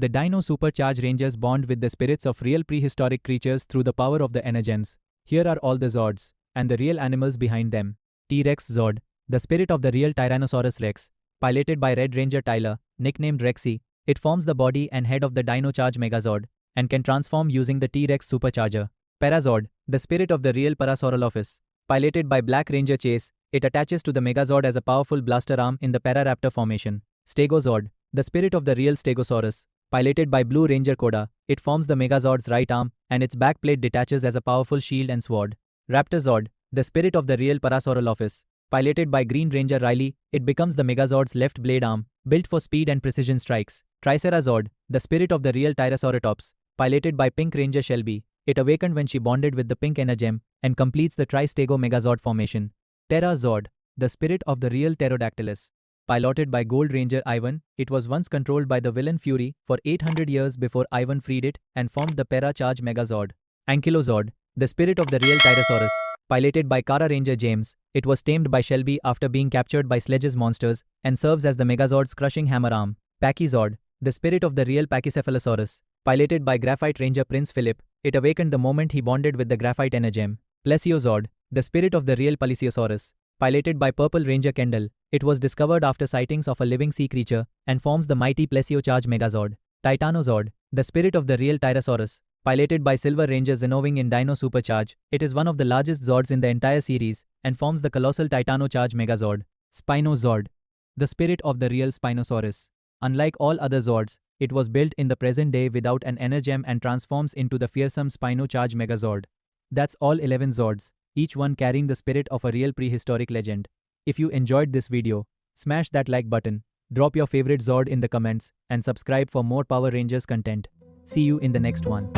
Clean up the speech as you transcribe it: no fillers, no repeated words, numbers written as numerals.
The Dino Supercharge Rangers bond with the spirits of real prehistoric creatures through the power of the Energems. Here are all the Zords, and the real animals behind them. T-Rex Zord, the spirit of the real Tyrannosaurus Rex, piloted by Red Ranger Tyler, nicknamed Rexy. It forms the body and head of the Dino Charge Megazord, and can transform using the T-Rex Supercharger. Parazord, the spirit of the real Parasaurolophus, piloted by Black Ranger Chase. It attaches to the Megazord as a powerful blaster arm in the Pararaptor formation. Stegozord, the spirit of the real Stegosaurus, piloted by Blue Ranger Koda. It forms the Megazord's right arm, and its backplate detaches as a powerful shield and sword. Raptorzord, the spirit of the real Parasaurolophus, piloted by Green Ranger Riley. It becomes the Megazord's left blade arm, built for speed and precision strikes. Tricerazord, the spirit of the real Triceratops, piloted by Pink Ranger Shelby. It awakened when she bonded with the Pink Energem, and completes the Tristego Megazord formation. Terrazord, the spirit of the real Pterodactylus, piloted by Gold Ranger Ivan. It was once controlled by the villain Fury for 800 years before Ivan freed it and formed the Paracharge Megazord. Ankylozord, the spirit of the real Tyrannosaurus, piloted by Kara Ranger James. It was tamed by Shelby after being captured by Sledge's monsters, and serves as the Megazord's crushing hammer arm. Pachysord, the spirit of the real Pachycephalosaurus, piloted by Graphite Ranger Prince Philip. It awakened the moment he bonded with the Graphite Energem. Plesiozord, the spirit of the real Plesiosaurus, piloted by Purple Ranger Kendall. It was discovered after sightings of a living sea creature, and forms the mighty Plesiocharge Megazord. Titanozord, the spirit of the real Tyrannosaurus, piloted by Silver Ranger Zenowing in Dino Supercharge. It is one of the largest Zords in the entire series, and forms the colossal Titanocharge Megazord. Spinozord, the spirit of the real Spinosaurus. Unlike all other Zords, it was built in the present day without an Energem and transforms into the fearsome Spinocharge Megazord. That's all 11 Zords, each one carrying the spirit of a real prehistoric legend. If you enjoyed this video, smash that like button, drop your favorite Zord in the comments, and subscribe for more Power Rangers content. See you in the next one.